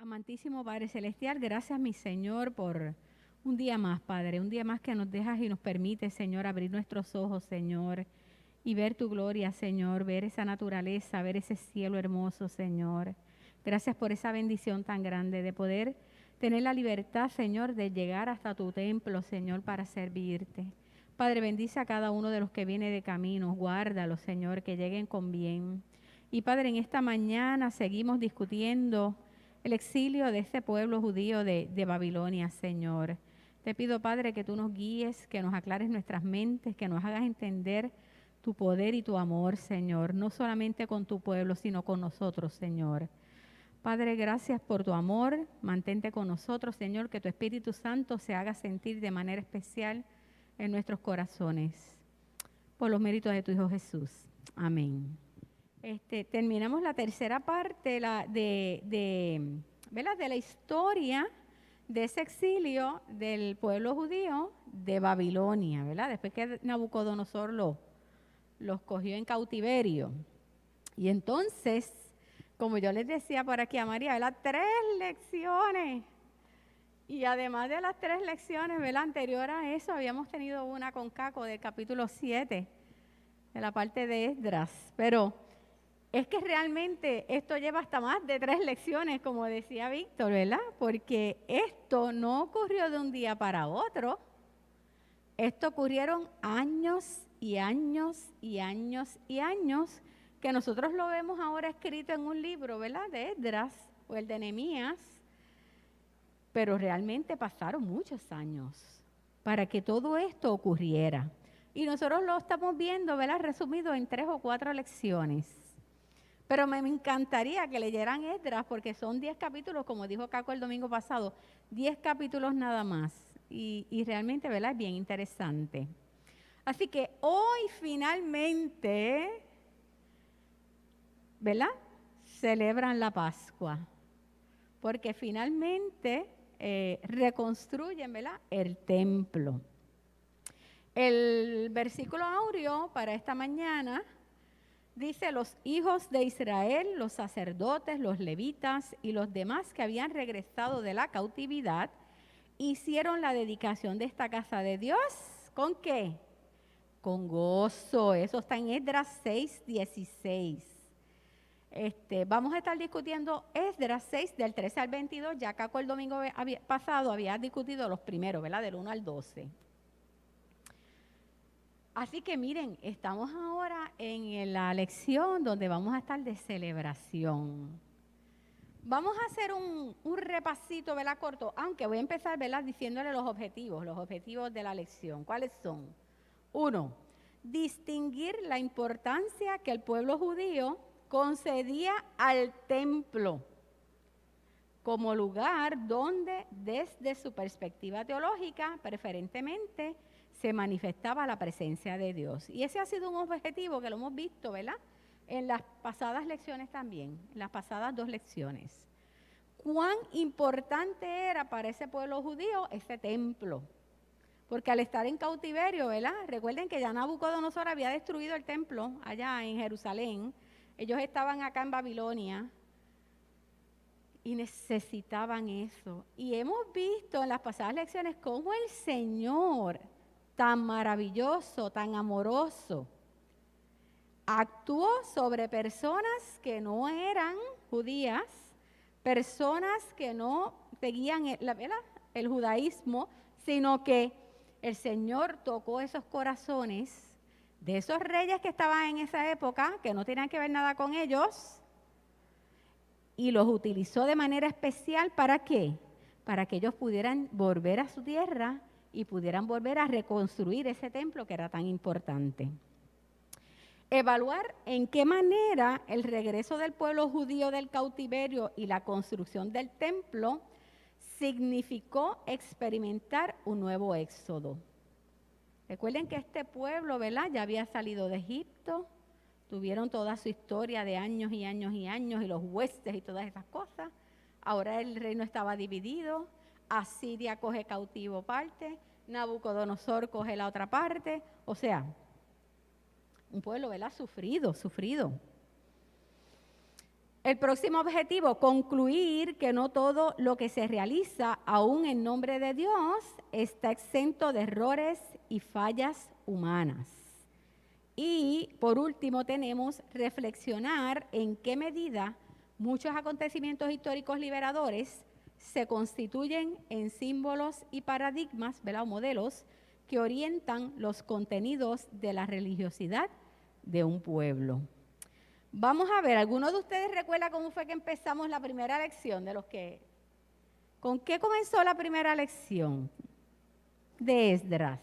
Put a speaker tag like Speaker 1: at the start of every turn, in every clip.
Speaker 1: Amantísimo Padre Celestial, gracias mi Señor por un día más, Padre, un día más que nos dejas y nos permite, Señor, abrir nuestros ojos, Señor, y ver tu gloria, Señor, ver esa naturaleza, ver ese cielo hermoso, Señor. Gracias por esa bendición tan grande de poder tener la libertad, Señor, de llegar hasta tu templo, Señor, para servirte. Padre, bendice a cada uno de los que viene de camino, guárdalos, Señor, que lleguen con bien. Y Padre, en esta mañana seguimos discutiendo el exilio de este pueblo judío de Babilonia, Señor. Te pido, Padre, que tú nos guíes, que nos aclares nuestras mentes, que nos hagas entender tu poder y tu amor, Señor, no solamente con tu pueblo, sino con nosotros, Señor. Padre, gracias por tu amor, mantente con nosotros, Señor, que tu Espíritu Santo se haga sentir de manera especial en nuestros corazones, por los méritos de tu Hijo Jesús. Amén. Terminamos la tercera parte ¿verdad? De la historia de ese exilio del pueblo judío de Babilonia, ¿verdad? Después que Nabucodonosor los cogió en cautiverio. Y entonces, como yo les decía por aquí a María, ¿verdad? 3 lecciones. Y además de las 3 lecciones, ¿verdad? Anterior a eso, habíamos tenido una con Caco del capítulo 7, de la parte de Esdras. Pero es que realmente esto lleva hasta más de 3 lecciones, como decía Víctor, ¿verdad? Porque esto no ocurrió de un día para otro. Esto ocurrieron años y años y años y años, que nosotros lo vemos ahora escrito en un libro, ¿verdad? De Esdras o el de Nehemías, pero realmente pasaron muchos años para que todo esto ocurriera. Y nosotros lo estamos viendo, ¿verdad? Resumido en 3 o 4 lecciones. Pero me encantaría que leyeran Esdras porque son 10 capítulos, como dijo Caco el domingo pasado, 10 capítulos nada más. Y realmente, ¿verdad? Es bien interesante. Así que hoy finalmente, ¿verdad? Celebran la Pascua. Porque finalmente reconstruyen, ¿verdad? El templo. El versículo áureo para esta mañana dice: los hijos de Israel, los sacerdotes, los levitas y los demás que habían regresado de la cautividad, hicieron la dedicación de esta casa de Dios. ¿Con qué? Con gozo. Eso está en Esdras 6:16. Vamos a estar discutiendo Esdras 6 del 13 al 22. Ya Caco el domingo pasado había discutido los primeros, ¿verdad? Del 1 al 12. Así que miren, estamos ahora en la lección donde vamos a estar de celebración. Vamos a hacer un repasito, ¿verdad? Corto, aunque voy a empezar, ¿verdad? Diciéndole los objetivos de la lección. ¿Cuáles son? 1. Distinguir la importancia que el pueblo judío concedía al templo como lugar donde, desde su perspectiva teológica, preferentemente, se manifestaba la presencia de Dios. Y ese ha sido un objetivo que lo hemos visto, ¿verdad? En las pasadas lecciones también, en las pasadas 2 lecciones. ¿Cuán importante era para ese pueblo judío ese templo? Porque al estar en cautiverio, ¿verdad? Recuerden que ya Nabucodonosor había destruido el templo allá en Jerusalén. Ellos estaban acá en Babilonia y necesitaban eso. Y hemos visto en las pasadas lecciones cómo el Señor, tan maravilloso, tan amoroso, actuó sobre personas que no eran judías, personas que no seguían el judaísmo, sino que el Señor tocó esos corazones de esos reyes que estaban en esa época, que no tenían que ver nada con ellos, y los utilizó de manera especial. ¿Para qué? Para que ellos pudieran volver a su tierra y pudieran volver a reconstruir ese templo que era tan importante. Evaluar en qué manera el regreso del pueblo judío del cautiverio y la construcción del templo significó experimentar un nuevo éxodo. Recuerden que este pueblo, ¿verdad?, ya había salido de Egipto, tuvieron toda su historia de años y años y años y los huestes y todas esas cosas. Ahora el reino estaba dividido, Asiria coge cautivo parte, Nabucodonosor coge la otra parte, o sea, un pueblo, ¿verdad?, sufrido. El próximo objetivo, concluir que no todo lo que se realiza, aún en nombre de Dios, está exento de errores y fallas humanas. Y por último tenemos reflexionar en qué medida muchos acontecimientos históricos liberadores se constituyen en símbolos y paradigmas, ¿verdad? O modelos que orientan los contenidos de la religiosidad de un pueblo. Vamos a ver, ¿alguno de ustedes recuerda cómo fue que empezamos la primera lección de los que... ¿Con qué comenzó la primera lección de Esdras?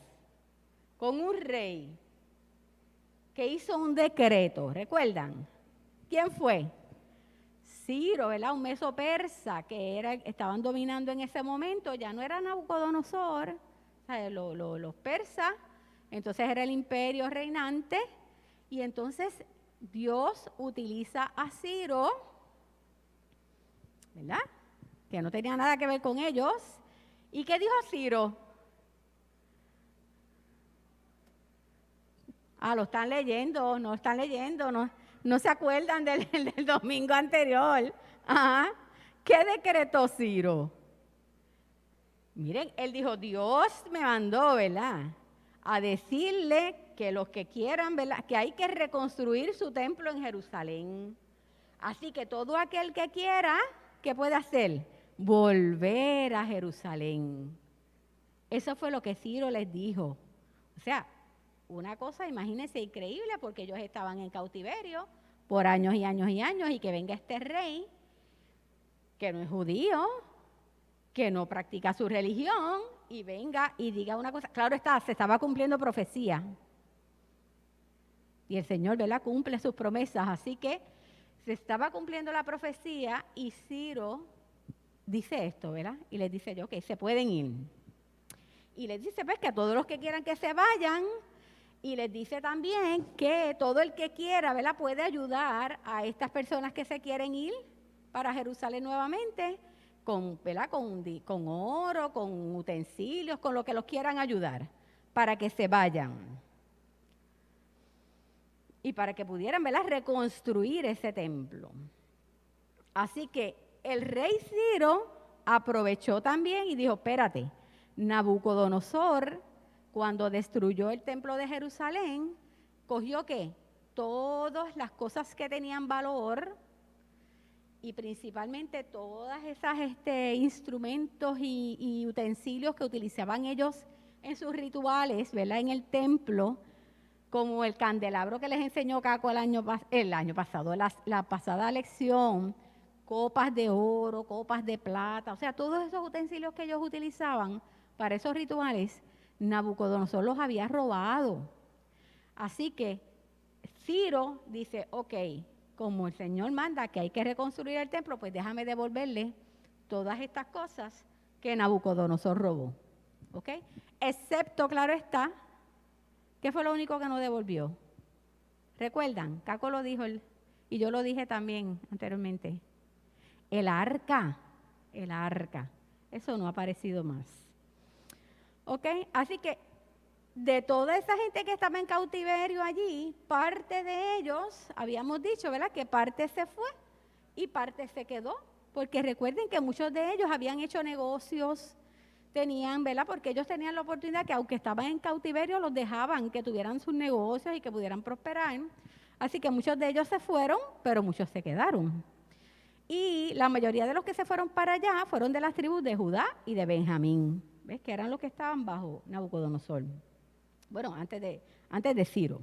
Speaker 1: Con un rey que hizo un decreto, ¿recuerdan? ¿Quién fue? Ciro, ¿verdad? Un meso persa que estaban dominando en ese momento, ya no era Nabucodonosor, o sea, los persas, entonces era el imperio reinante, y entonces Dios utiliza a Ciro, ¿verdad? Que no tenía nada que ver con ellos. ¿Y qué dijo Ciro? Lo están leyendo, no se acuerdan del domingo anterior. Ajá. ¿Qué decretó Ciro? Miren, él dijo, Dios me mandó, ¿verdad? A decirle que los que quieran, ¿verdad? Que hay que reconstruir su templo en Jerusalén. Así que todo aquel que quiera, ¿qué puede hacer? Volver a Jerusalén. Eso fue lo que Ciro les dijo. O sea, una cosa, imagínense, increíble, porque ellos estaban en cautiverio por años y años y años, y que venga este rey, que no es judío, que no practica su religión, y venga y diga una cosa. Claro está, se estaba cumpliendo profecía. Y el Señor, ¿verdad?, cumple sus promesas. Así que se estaba cumpliendo la profecía y Ciro dice esto, ¿verdad? Y les dice yo, ok, se pueden ir. Y les dice, pues, que a todos los que quieran que se vayan. Y les dice también que todo el que quiera, ¿verdad?, puede ayudar a estas personas que se quieren ir para Jerusalén nuevamente, ¿verdad?, con oro, con utensilios, con lo que los quieran ayudar, para que se vayan. Y para que pudieran, ¿verdad?, reconstruir ese templo. Así que el rey Ciro aprovechó también y dijo, espérate, Nabucodonosor, cuando destruyó el templo de Jerusalén, cogió ¿qué? Todas las cosas que tenían valor y principalmente todas esas instrumentos y utensilios que utilizaban ellos en sus rituales, ¿verdad?, en el templo, como el candelabro que les enseñó Caco el año pasado, la pasada lección, copas de oro, copas de plata, o sea, todos esos utensilios que ellos utilizaban para esos rituales, Nabucodonosor los había robado. Así que Ciro dice, ok, como el Señor manda que hay que reconstruir el templo, pues déjame devolverle todas estas cosas que Nabucodonosor robó. ¿Ok? Excepto, claro está, ¿qué fue lo único que no devolvió? ¿Recuerdan? Caco lo dijo y yo lo dije también anteriormente. El arca. Eso no ha aparecido más. ¿Ok? Así que de toda esa gente que estaba en cautiverio allí, parte de ellos, habíamos dicho, ¿verdad?, que parte se fue y parte se quedó. Porque recuerden que muchos de ellos habían hecho negocios, tenían, ¿verdad?, porque ellos tenían la oportunidad que aunque estaban en cautiverio, los dejaban que tuvieran sus negocios y que pudieran prosperar. Así que muchos de ellos se fueron, pero muchos se quedaron. Y la mayoría de los que se fueron para allá fueron de las tribus de Judá y de Benjamín, ¿ves?, que eran los que estaban bajo Nabucodonosor. Bueno, antes de Ciro.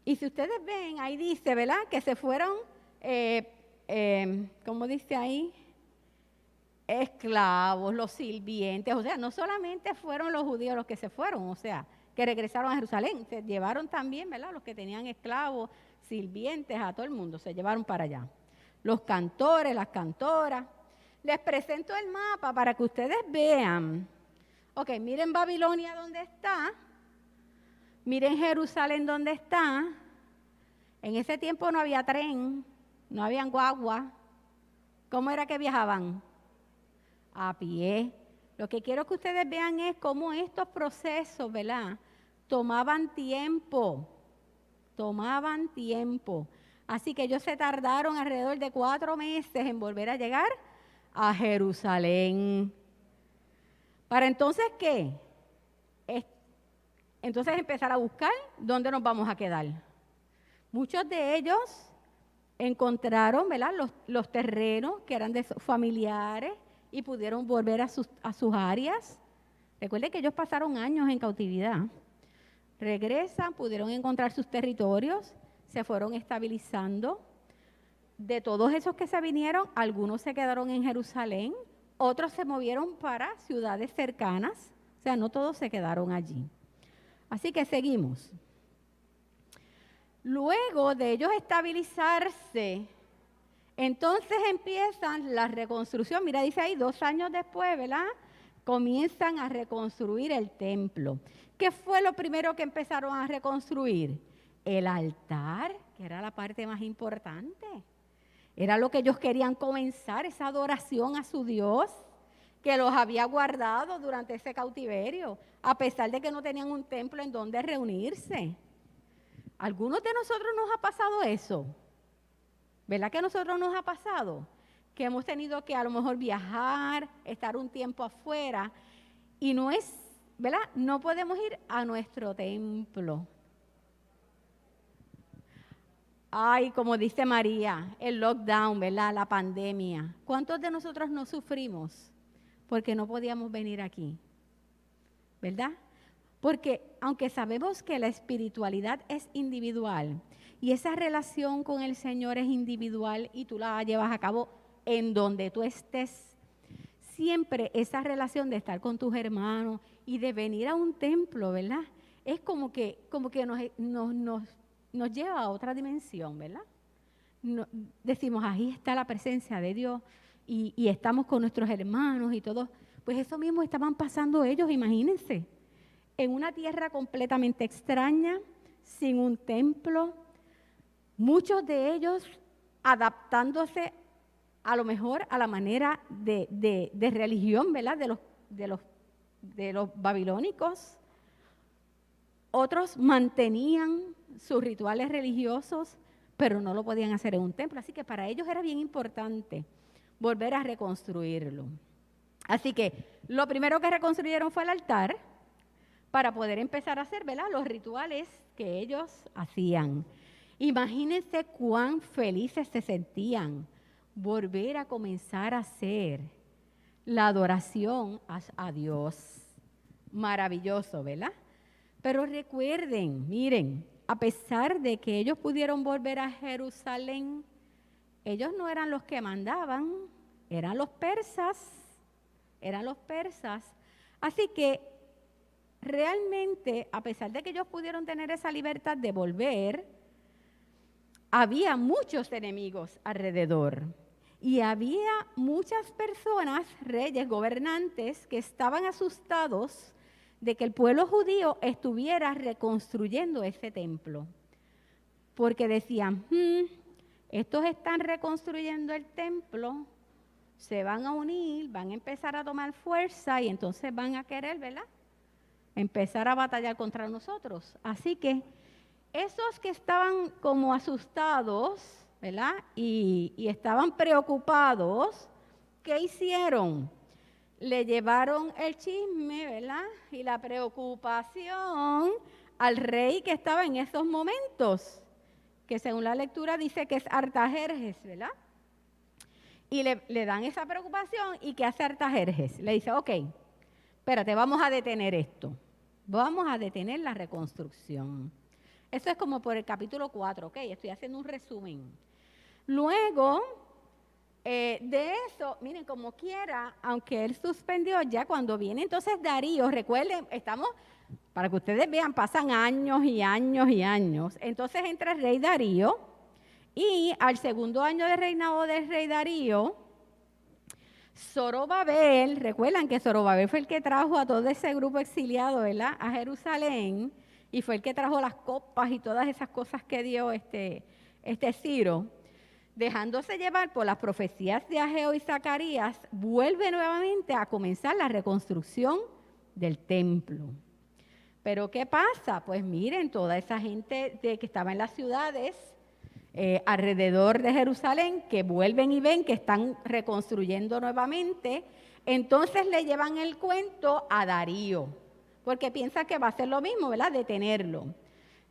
Speaker 1: Y si ustedes ven, ahí dice, ¿verdad?, que se fueron, ¿cómo dice ahí? Esclavos, los sirvientes, o sea, no solamente fueron los judíos los que se fueron, o sea, que regresaron a Jerusalén, se llevaron también, ¿verdad?, los que tenían esclavos, sirvientes, a todo el mundo, se llevaron para allá. Los cantores, las cantoras. Les presento el mapa para que ustedes vean. Ok, miren Babilonia dónde está, miren Jerusalén dónde está. En ese tiempo no había tren, no habían guagua. ¿Cómo era que viajaban? A pie. Lo que quiero que ustedes vean es cómo estos procesos, ¿verdad?, tomaban tiempo. Así que ellos se tardaron alrededor de 4 meses en volver a llegar a Jerusalén. ¿Para entonces qué? Entonces empezar a buscar dónde nos vamos a quedar. Muchos de ellos encontraron, ¿verdad?, los terrenos que eran de sus familiares y pudieron volver a sus áreas. Recuerden que ellos pasaron años en cautividad. Regresan, pudieron encontrar sus territorios, se fueron estabilizando. De todos esos que se vinieron, algunos se quedaron en Jerusalén, otros se movieron para ciudades cercanas, o sea, no todos se quedaron allí. Así que seguimos. Luego de ellos estabilizarse, entonces empiezan la reconstrucción. Mira, dice ahí, 2 años después, ¿verdad? Comienzan a reconstruir el templo. ¿Qué fue lo primero que empezaron a reconstruir? El altar, que era la parte más importante. Era lo que ellos querían comenzar, esa adoración a su Dios, que los había guardado durante ese cautiverio, a pesar de que no tenían un templo en donde reunirse. ¿Algunos de nosotros nos ha pasado eso? ¿Verdad que a nosotros nos ha pasado? Que hemos tenido que a lo mejor viajar, estar un tiempo afuera, y no es, ¿verdad? No podemos ir a nuestro templo. Ay, como dice María, el lockdown, ¿verdad? La pandemia. ¿Cuántos de nosotros no sufrimos porque no podíamos venir aquí? ¿Verdad? Porque aunque sabemos que la espiritualidad es individual y esa relación con el Señor es individual y tú la llevas a cabo en donde tú estés, siempre esa relación de estar con tus hermanos y de venir a un templo, ¿verdad? Es como que nos lleva a otra dimensión, ¿verdad? Decimos, ahí está la presencia de Dios y estamos con nuestros hermanos y todo. Pues eso mismo estaban pasando ellos, imagínense, en una tierra completamente extraña, sin un templo, muchos de ellos adaptándose a lo mejor a la manera de religión, ¿verdad?, de los babilónicos. Otros mantenían sus rituales religiosos, pero no lo podían hacer en un templo. Así que para ellos era bien importante volver a reconstruirlo. Así que lo primero que reconstruyeron fue el altar para poder empezar a hacer, ¿verdad?, los rituales que ellos hacían. Imagínense cuán felices se sentían volver a comenzar a hacer la adoración a Dios. Maravilloso, ¿verdad? Pero recuerden, miren, a pesar de que ellos pudieron volver a Jerusalén, ellos no eran los que mandaban, eran los persas. Así que realmente, a pesar de que ellos pudieron tener esa libertad de volver, había muchos enemigos alrededor. Y había muchas personas, reyes, gobernantes, que estaban asustados de que el pueblo judío estuviera reconstruyendo ese templo. Porque decían, estos están reconstruyendo el templo, se van a unir, van a empezar a tomar fuerza y entonces van a querer, ¿verdad?, empezar a batallar contra nosotros. Así que esos que estaban como asustados, ¿verdad?, y estaban preocupados, ¿qué hicieron? Le llevaron el chisme, ¿verdad?, y la preocupación al rey que estaba en esos momentos, que según la lectura dice que es Artajerjes, ¿verdad? Y le dan esa preocupación, ¿y qué hace Artajerjes? Le dice, ok, espérate, vamos a detener esto, vamos a detener la reconstrucción. Eso es como por el capítulo 4, ok, estoy haciendo un resumen. Luego de eso, miren, como quiera, aunque él suspendió, ya cuando viene entonces Darío, recuerden, estamos, para que ustedes vean, pasan años y años y años. Entonces entra el rey Darío y al segundo año de reinado del rey Darío, Zorobabel, recuerdan que Zorobabel fue el que trajo a todo ese grupo exiliado, ¿verdad?, a Jerusalén, y fue el que trajo las copas y todas esas cosas que dio este Ciro. Dejándose llevar por las profecías de Ageo y Zacarías, vuelve nuevamente a comenzar la reconstrucción del templo. Pero ¿qué pasa? Pues miren, toda esa gente que estaba en las ciudades alrededor de Jerusalén, que vuelven y ven que están reconstruyendo nuevamente. Entonces le llevan el cuento a Darío, porque piensa que va a ser lo mismo, ¿verdad? Detenerlo.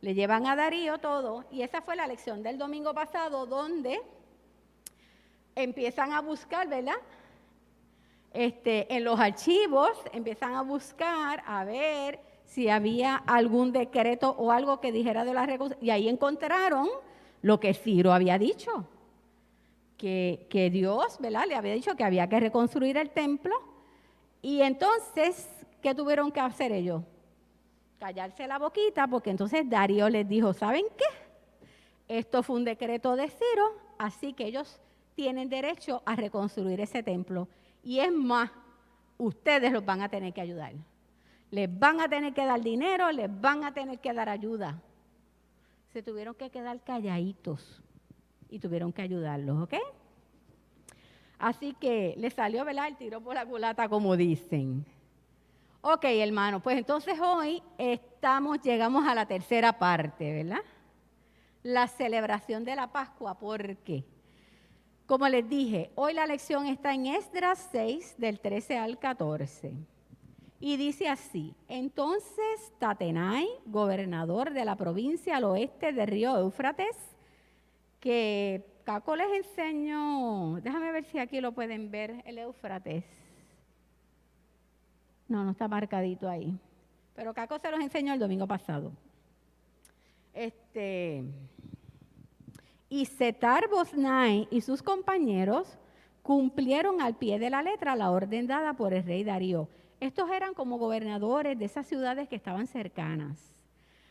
Speaker 1: Le llevan a Darío todo, y esa fue la lección del domingo pasado, donde empiezan a buscar, ¿verdad? En los archivos empiezan a buscar a ver si había algún decreto o algo que dijera de la reconstrucción, y ahí encontraron lo que Ciro había dicho, que Dios, ¿verdad?, le había dicho que había que reconstruir el templo. Y entonces, ¿qué tuvieron que hacer ellos? Callarse la boquita, porque entonces Darío les dijo, ¿saben qué? Esto fue un decreto de Ciro, así que ellos tienen derecho a reconstruir ese templo. Y es más, ustedes los van a tener que ayudar. Les van a tener que dar dinero, les van a tener que dar ayuda. Se tuvieron que quedar calladitos y tuvieron que ayudarlos, ¿ok? Así que les salió, ¿verdad?, el tiro por la culata, como dicen. Ok, hermano, pues entonces hoy llegamos a la tercera parte, ¿verdad? La celebración de la Pascua. ¿Por qué? Como les dije, hoy la lección está en Esdras 6, del 13 al 14. Y dice así: entonces Tatenai, gobernador de la provincia al oeste del río Éufrates, que Caco les enseñó, déjame ver si aquí lo pueden ver, el Éufrates. No está marcadito ahí. Pero Caco se los enseñó el domingo pasado. Y Setar-Boznai y sus compañeros cumplieron al pie de la letra la orden dada por el rey Darío. Estos eran como gobernadores de esas ciudades que estaban cercanas.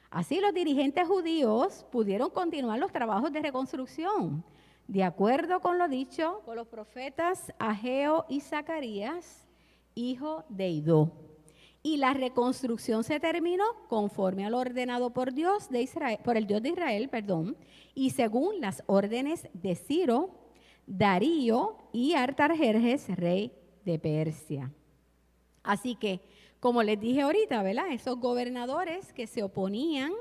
Speaker 1: Así los dirigentes judíos pudieron continuar los trabajos de reconstrucción, de acuerdo con lo dicho por los profetas Ageo y Zacarías, hijo de Idó. Y la reconstrucción se terminó conforme a lo ordenado por Dios de Israel, por el Dios de Israel, y según las órdenes de Ciro, Darío y Artajerjes, rey de Persia. Así que, como les dije ahorita, ¿verdad?, esos gobernadores que se oponían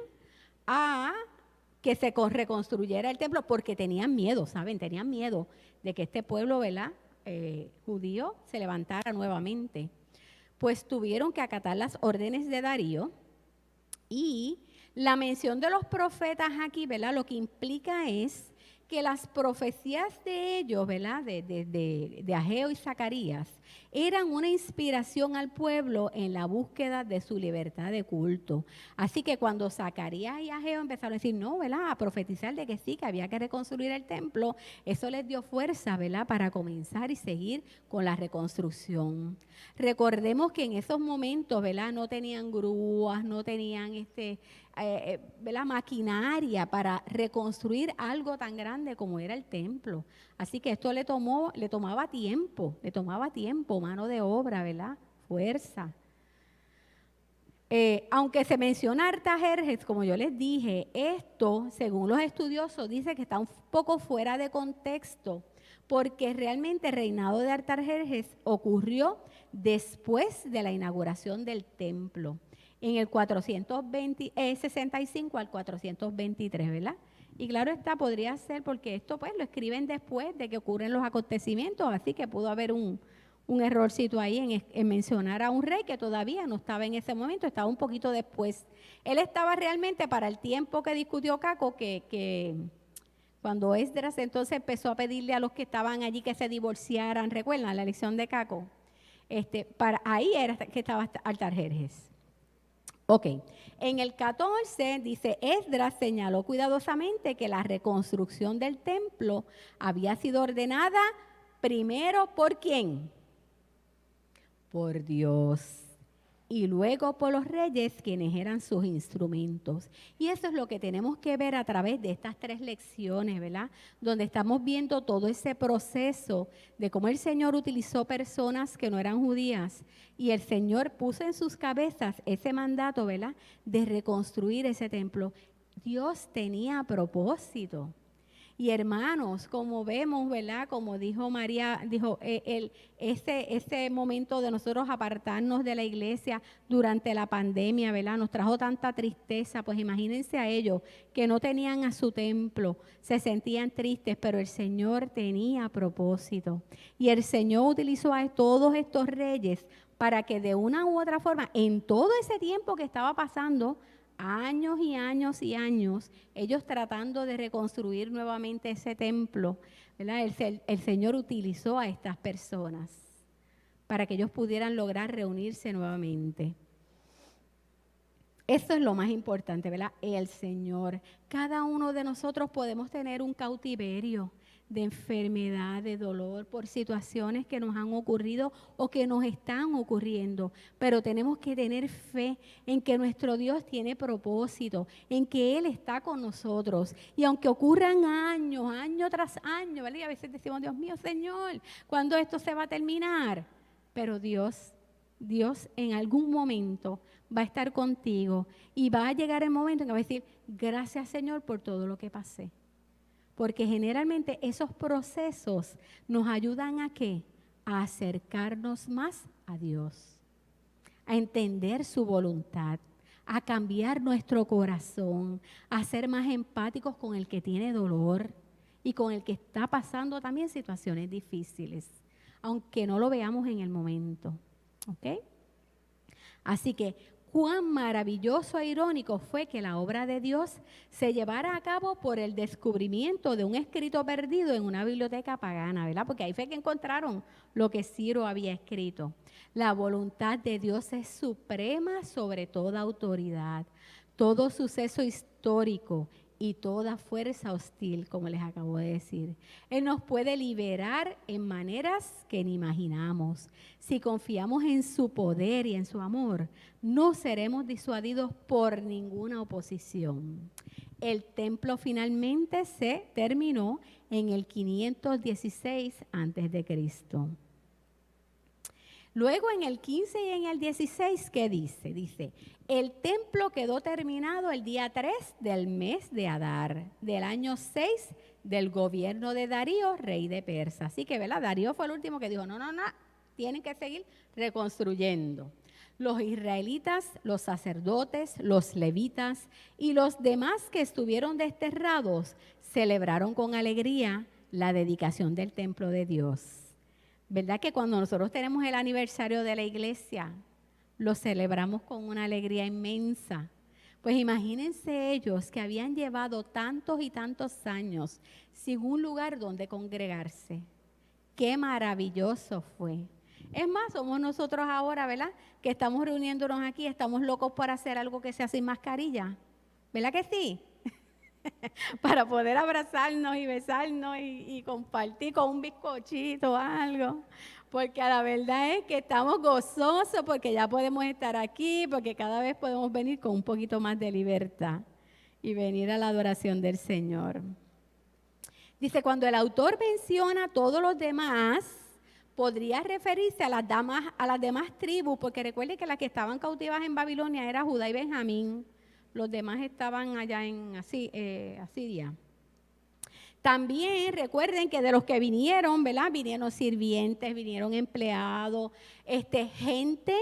Speaker 1: a que se reconstruyera el templo porque tenían miedo, ¿saben? Tenían miedo de que este pueblo, ¿verdad?, judío se levantara nuevamente. Pues tuvieron que acatar las órdenes de Darío, y la mención de los profetas aquí, ¿verdad?, lo que implica es que las profecías de ellos, ¿verdad?, de Ageo y Zacarías, eran una inspiración al pueblo en la búsqueda de su libertad de culto. Así que cuando Zacarías y Ageo empezaron a decir, no, ¿verdad?, a profetizar de que sí, que había que reconstruir el templo, eso les dio fuerza, ¿verdad?, para comenzar y seguir con la reconstrucción. Recordemos que en esos momentos, ¿verdad?, no tenían grúas, no tenían la maquinaria para reconstruir algo tan grande como era el templo. Así que esto le tomaba tiempo, mano de obra, ¿verdad?, fuerza. Aunque se menciona Artajerjes, como yo les dije, esto, según los estudiosos, dice que está un poco fuera de contexto, porque realmente el reinado de Artajerjes ocurrió después de la inauguración del templo, en el 465 al 423, ¿verdad? Y claro está, podría ser porque esto pues lo escriben después de que ocurren los acontecimientos, así que pudo haber un errorcito ahí en mencionar a un rey que todavía no estaba en ese momento, estaba un poquito después. Él estaba realmente para el tiempo que discutió Caco, que cuando Esdras entonces empezó a pedirle a los que estaban allí que se divorciaran, ¿recuerdan la elección de Caco? Ahí era que estaba Artajerjes. Ok, en el 14 dice, Esdras señaló cuidadosamente que la reconstrucción del templo había sido ordenada primero ¿por quién? Por Dios. Y luego por los reyes, quienes eran sus instrumentos. Y eso es lo que tenemos que ver a través de estas 3 lecciones, ¿verdad? Donde estamos viendo todo ese proceso de cómo el Señor utilizó personas que no eran judías y el Señor puso en sus cabezas ese mandato, ¿verdad?, de reconstruir ese templo. Dios tenía propósito. Y hermanos, como vemos, ¿verdad? Como dijo María, dijo, ese momento de nosotros apartarnos de la iglesia durante la pandemia, ¿verdad? Nos trajo tanta tristeza, pues imagínense a ellos que no tenían a su templo, se sentían tristes, pero el Señor tenía propósito. Y el Señor utilizó a todos estos reyes para que de una u otra forma, en todo ese tiempo que estaba pasando, años y años y años, ellos tratando de reconstruir nuevamente ese templo, ¿verdad? El Señor utilizó a estas personas para que ellos pudieran lograr reunirse nuevamente. Eso es lo más importante, ¿verdad? El Señor. Cada uno de nosotros podemos tener un cautiverio de enfermedad, de dolor, por situaciones que nos han ocurrido o que nos están ocurriendo. Pero tenemos que tener fe en que nuestro Dios tiene propósito, en que Él está con nosotros. Y aunque ocurran años, año tras año, ¿verdad? Y a veces decimos, Dios mío, Señor, ¿cuándo esto se va a terminar? Pero Dios en algún momento va a estar contigo y va a llegar el momento en que va a decir, gracias Señor por todo lo que pasé. Porque generalmente esos procesos nos ayudan ¿a qué? A acercarnos más a Dios, a entender su voluntad, a cambiar nuestro corazón, a ser más empáticos con el que tiene dolor y con el que está pasando también situaciones difíciles, aunque no lo veamos en el momento. ¿Ok? Así que cuán maravilloso e irónico fue que la obra de Dios se llevara a cabo por el descubrimiento de un escrito perdido en una biblioteca pagana, ¿verdad? Porque ahí fue que encontraron lo que Ciro había escrito. La voluntad de Dios es suprema sobre toda autoridad, todo suceso histórico y toda fuerza hostil, como les acabo de decir. Él nos puede liberar en maneras que ni imaginamos. Si confiamos en su poder y en su amor, no seremos disuadidos por ninguna oposición. El templo finalmente se terminó en el 516 a.C. Luego en el 15 y en el 16, ¿qué dice? Dice, el templo quedó terminado el día 3 del mes de Adar, del año 6 del gobierno de Darío, rey de Persia. Así que, ¿verdad? Darío fue el último que dijo, no, tienen que seguir reconstruyendo. Los israelitas, los sacerdotes, los levitas y los demás que estuvieron desterrados celebraron con alegría la dedicación del templo de Dios. ¿Verdad que cuando nosotros tenemos el aniversario de la iglesia, lo celebramos con una alegría inmensa? Pues imagínense ellos que habían llevado tantos y tantos años sin un lugar donde congregarse. ¡Qué maravilloso fue! Es más, somos nosotros ahora, ¿verdad? Que estamos reuniéndonos aquí, estamos locos por hacer algo que sea sin mascarilla. ¿Verdad que sí? Para poder abrazarnos y besarnos y compartir con un bizcochito o algo. Porque la verdad es que estamos gozosos porque ya podemos estar aquí, porque cada vez podemos venir con un poquito más de libertad y venir a la adoración del Señor. Dice, cuando el autor menciona a todos los demás, podría referirse a las demás tribus, porque recuerden que las que estaban cautivas en Babilonia era Judá y Benjamín. Los demás estaban allá en Asiria. También recuerden que de los que vinieron, ¿verdad? Vinieron sirvientes, vinieron empleados, gente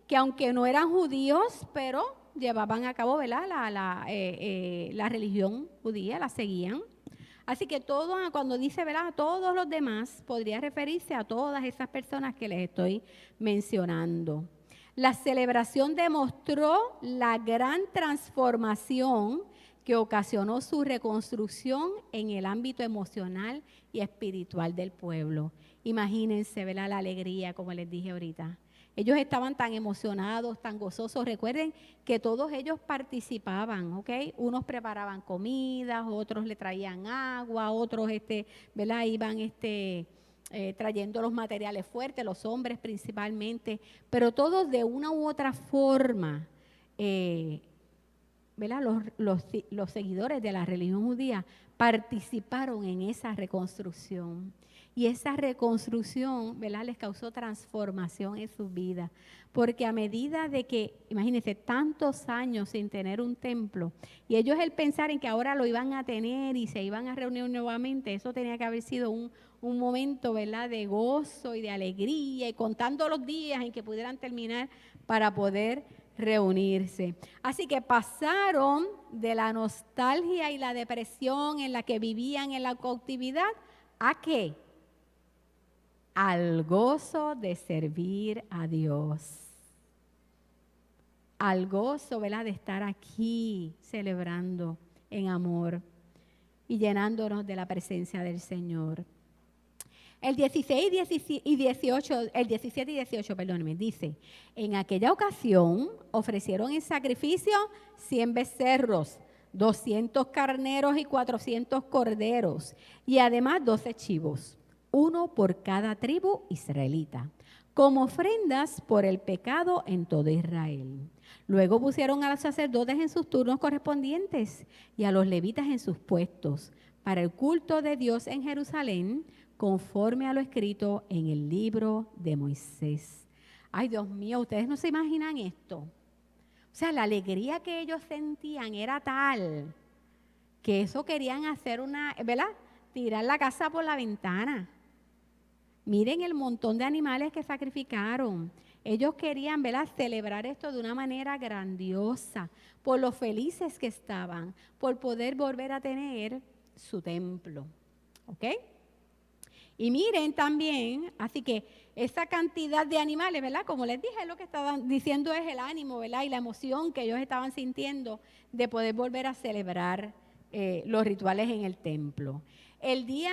Speaker 1: que aunque no eran judíos, pero llevaban a cabo, ¿verdad? La religión judía, la seguían. Así que cuando dice, ¿verdad? Todos los demás, podría referirse a todas esas personas que les estoy mencionando. La celebración demostró la gran transformación que ocasionó su reconstrucción en el ámbito emocional y espiritual del pueblo. Imagínense, ¿verdad? La alegría, como les dije ahorita. Ellos estaban tan emocionados, tan gozosos. Recuerden que todos ellos participaban, ¿ok? Unos preparaban comidas, otros le traían agua, otros, ¿verdad? Iban, trayendo los materiales fuertes, los hombres principalmente, pero todos de una u otra forma, ¿verdad? Los seguidores de la religión judía participaron en esa reconstrucción. Y esa reconstrucción, ¿verdad?, les causó transformación en sus vidas. Porque a medida de que, imagínense, tantos años sin tener un templo, y ellos el pensar en que ahora lo iban a tener y se iban a reunir nuevamente, eso tenía que haber sido un momento, ¿verdad?, de gozo y de alegría, y contando los días en que pudieran terminar para poder reunirse. Así que pasaron de la nostalgia y la depresión en la que vivían en la cautividad, ¿a qué? Al gozo de servir a Dios. Al gozo, ¿verdad?, de estar aquí celebrando en amor y llenándonos de la presencia del Señor. El 17 y 18, perdónenme, dice, en aquella ocasión ofrecieron en sacrificio 100 becerros, 200 carneros y 400 corderos, y además 12 chivos, uno por cada tribu israelita, como ofrendas por el pecado en todo Israel. Luego pusieron a los sacerdotes en sus turnos correspondientes y a los levitas en sus puestos para el culto de Dios en Jerusalén, conforme a lo escrito en el libro de Moisés. Ay, Dios mío, ustedes no se imaginan esto. O sea, la alegría que ellos sentían era tal que eso querían hacer ¿verdad?, tirar la casa por la ventana. Miren el montón de animales que sacrificaron. Ellos querían, ¿verdad?, celebrar esto de una manera grandiosa, por lo felices que estaban, por poder volver a tener su templo. ¿Ok? Y miren también, así que esa cantidad de animales, ¿verdad? Como les dije, lo que estaban diciendo es el ánimo, ¿verdad? Y la emoción que ellos estaban sintiendo de poder volver a celebrar los rituales en el templo. El día,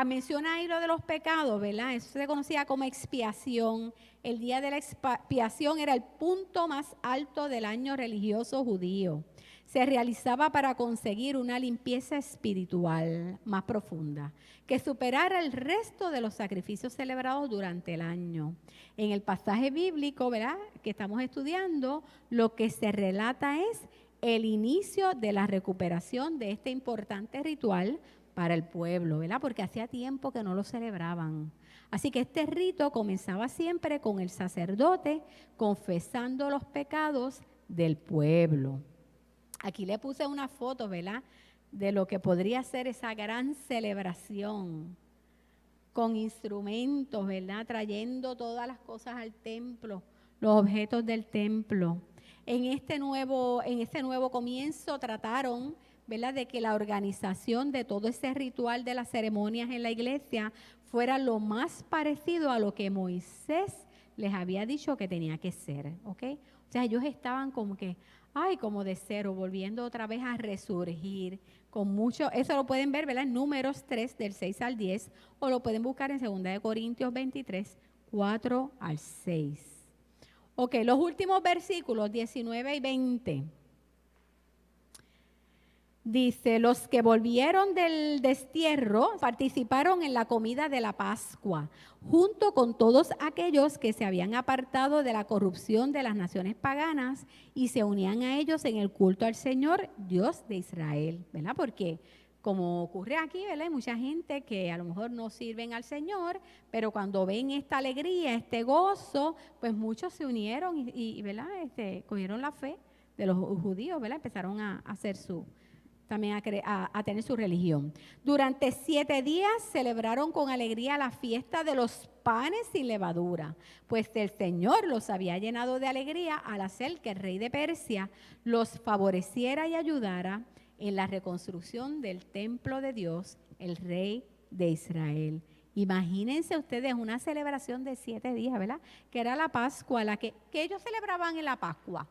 Speaker 1: menciona ahí lo de los pecados, ¿verdad? Eso se conocía como expiación. El día de la expiación era el punto más alto del año religioso judío. Se realizaba para conseguir una limpieza espiritual más profunda, que superara el resto de los sacrificios celebrados durante el año. En el pasaje bíblico, ¿verdad?, que estamos estudiando, lo que se relata es el inicio de la recuperación de este importante ritual para el pueblo, ¿verdad?, porque hacía tiempo que no lo celebraban. Así que este rito comenzaba siempre con el sacerdote confesando los pecados del pueblo. Aquí le puse una foto, ¿verdad?, de lo que podría ser esa gran celebración con instrumentos, ¿verdad?, trayendo todas las cosas al templo, los objetos del templo. En este nuevo comienzo trataron, ¿verdad?, de que la organización de todo ese ritual de las ceremonias en la iglesia fuera lo más parecido a lo que Moisés les había dicho que tenía que ser, ¿ok? O sea, ellos estaban como que, como de cero, volviendo otra vez a resurgir con mucho. Eso lo pueden ver, ¿verdad?, en Números 3, del 6 al 10, o lo pueden buscar en 2 Corintios 23, 4 al 6. Ok, los últimos versículos, 19 y 20. Dice, los que volvieron del destierro participaron en la comida de la Pascua, junto con todos aquellos que se habían apartado de la corrupción de las naciones paganas y se unían a ellos en el culto al Señor, Dios de Israel, ¿verdad? Porque como ocurre aquí, ¿verdad?, hay mucha gente que a lo mejor no sirven al Señor, pero cuando ven esta alegría, este gozo, pues muchos se unieron y ¿verdad?, cogieron la fe de los judíos, ¿verdad? Empezaron a hacer también a tener su religión. Durante 7 días celebraron con alegría la fiesta de los panes sin levadura, pues el Señor los había llenado de alegría al hacer que el rey de Persia los favoreciera y ayudara en la reconstrucción del templo de Dios, el rey de Israel. Imagínense ustedes una celebración de 7 días, ¿verdad?, que era la Pascua, que ellos celebraban en la Pascua.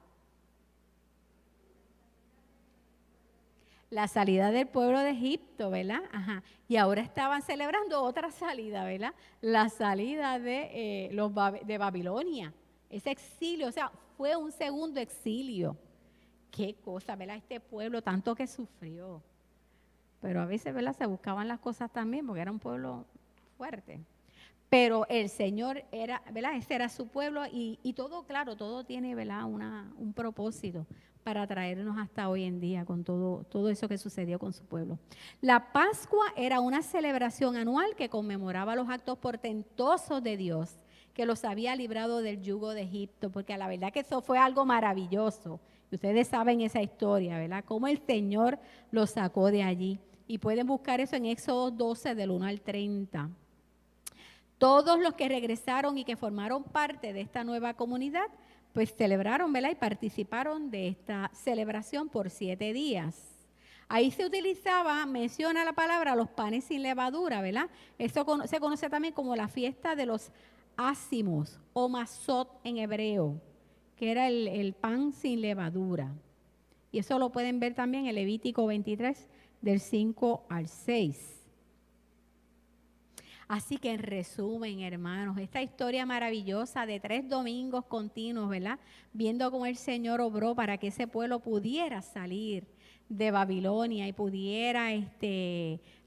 Speaker 1: La salida del pueblo de Egipto, ¿verdad? Ajá. Y ahora estaban celebrando otra salida, ¿verdad? La salida de Babilonia. Ese exilio, o sea, fue un segundo exilio. Qué cosa, ¿verdad? Este pueblo tanto que sufrió. Pero a veces, ¿verdad?, se buscaban las cosas también porque era un pueblo fuerte. Pero el Señor era, ¿verdad?, ese era su pueblo y todo, claro, todo tiene, ¿verdad?, un propósito para traernos hasta hoy en día con todo eso que sucedió con su pueblo. La Pascua era una celebración anual que conmemoraba los actos portentosos de Dios, que los había librado del yugo de Egipto, porque a la verdad que eso fue algo maravilloso. Y ustedes saben esa historia, ¿verdad? Cómo el Señor los sacó de allí. Y pueden buscar eso en Éxodo 12, del 1 al 30. Todos los que regresaron y que formaron parte de esta nueva comunidad, pues celebraron, ¿verdad? Y participaron de esta celebración por 7 días. Ahí se utilizaba, menciona la palabra, los panes sin levadura, ¿verdad? Eso se conoce también como la fiesta de los ácimos o masot en hebreo, que era el pan sin levadura. Y eso lo pueden ver también en Levítico 23, del 5 al 6. Así que en resumen, hermanos, esta historia maravillosa de 3 domingos continuos, ¿verdad? Viendo cómo el Señor obró para que ese pueblo pudiera salir de Babilonia y pudiera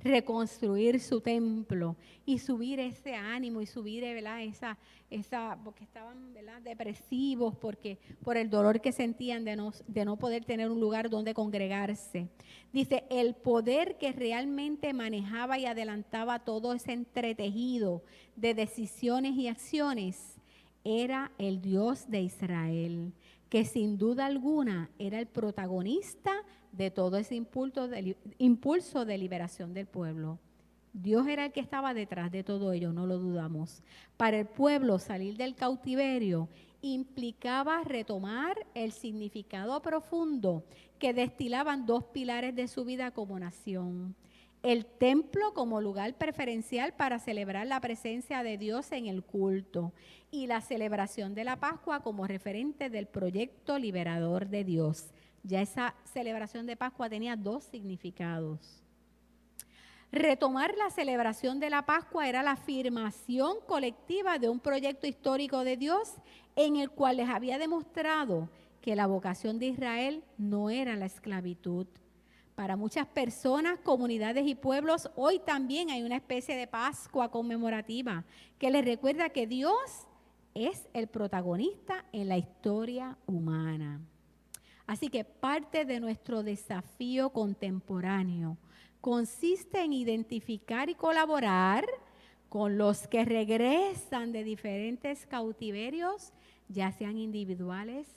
Speaker 1: reconstruir su templo y subir ese ánimo y subir, ¿verdad? Porque estaban, ¿verdad?, depresivos por el dolor que sentían de no poder tener un lugar donde congregarse. Dice, el poder que realmente manejaba y adelantaba todo ese entretejido de decisiones y acciones era el Dios de Israel, que sin duda alguna era el protagonista de todo ese impulso de liberación del pueblo. Dios era el que estaba detrás de todo ello, no lo dudamos. Para el pueblo salir del cautiverio implicaba retomar el significado profundo que destilaban 2 pilares de su vida como nación. El templo como lugar preferencial para celebrar la presencia de Dios en el culto y la celebración de la Pascua como referente del proyecto liberador de Dios. Ya esa celebración de Pascua tenía 2 significados. Retomar la celebración de la Pascua era la afirmación colectiva de un proyecto histórico de Dios en el cual les había demostrado que la vocación de Israel no era la esclavitud. Para muchas personas, comunidades y pueblos, hoy también hay una especie de Pascua conmemorativa que les recuerda que Dios es el protagonista en la historia humana. Así que parte de nuestro desafío contemporáneo consiste en identificar y colaborar con los que regresan de diferentes cautiverios, ya sean individuales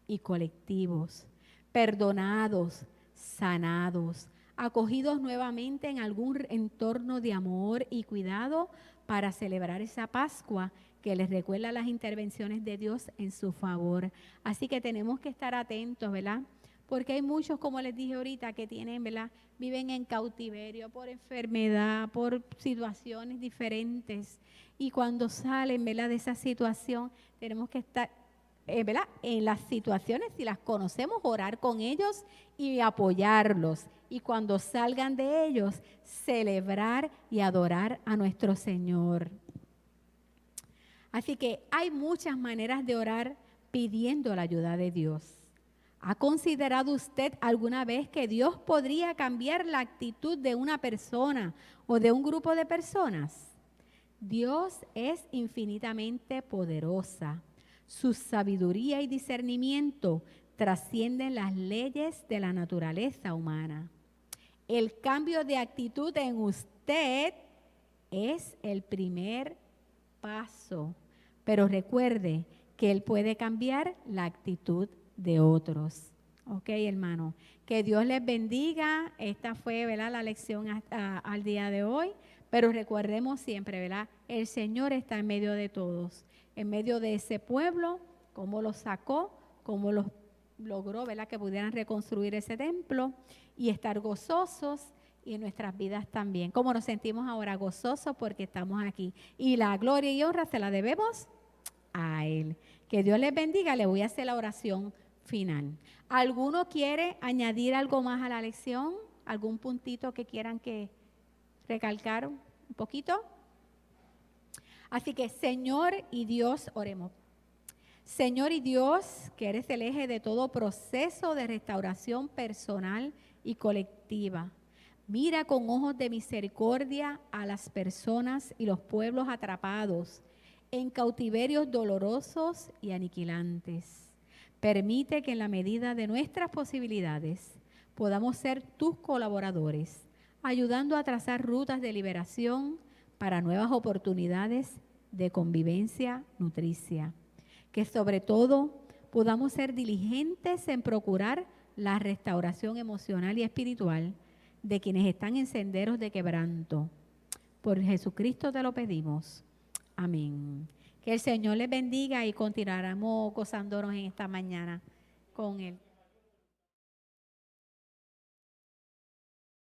Speaker 1: y colectivos, perdonados, sanados, acogidos nuevamente en algún entorno de amor y cuidado para celebrar esa Pascua que les recuerda las intervenciones de Dios en su favor. Así que tenemos que estar atentos, ¿verdad? Porque hay muchos, como les dije ahorita, que tienen, ¿verdad?, viven en cautiverio por enfermedad, por situaciones diferentes. Y cuando salen, ¿verdad?, de esa situación, tenemos que estar, ¿verdad?, en las situaciones, si las conocemos, orar con ellos y apoyarlos. Y cuando salgan de ellos, celebrar y adorar a nuestro Señor. Así que hay muchas maneras de orar pidiendo la ayuda de Dios. ¿Ha considerado usted alguna vez que Dios podría cambiar la actitud de una persona o de un grupo de personas? Dios es infinitamente poderosa. Su sabiduría y discernimiento trascienden las leyes de la naturaleza humana. El cambio de actitud en usted es el primer paso, pero recuerde que Él puede cambiar la actitud de otros. Ok, hermano, que Dios les bendiga. Esta fue, ¿verdad?, la lección al día de hoy, pero recordemos siempre, ¿verdad?, el Señor está en medio de todos, en medio de ese pueblo, cómo los sacó, cómo los logró, ¿verdad?, que pudieran reconstruir ese templo y estar gozosos, y en nuestras vidas también. Como nos sentimos ahora gozosos porque estamos aquí. Y la gloria y honra se la debemos a Él. Que Dios les bendiga. Le voy a hacer la oración final. ¿Alguno quiere añadir algo más a la lección? ¿Algún puntito que quieran que recalcar un poquito? Así que, Señor y Dios, oremos. Señor y Dios, que eres el eje de todo proceso de restauración personal y colectiva. Mira con ojos de misericordia a las personas y los pueblos atrapados en cautiverios dolorosos y aniquilantes. Permite que en la medida de nuestras posibilidades podamos ser tus colaboradores, ayudando a trazar rutas de liberación para nuevas oportunidades de convivencia nutricia. Que sobre todo podamos ser diligentes en procurar la restauración emocional y espiritual de quienes están en senderos de quebranto. Por Jesucristo te lo pedimos. Amén. Que el Señor les bendiga y continuaremos gozándonos en esta mañana con Él.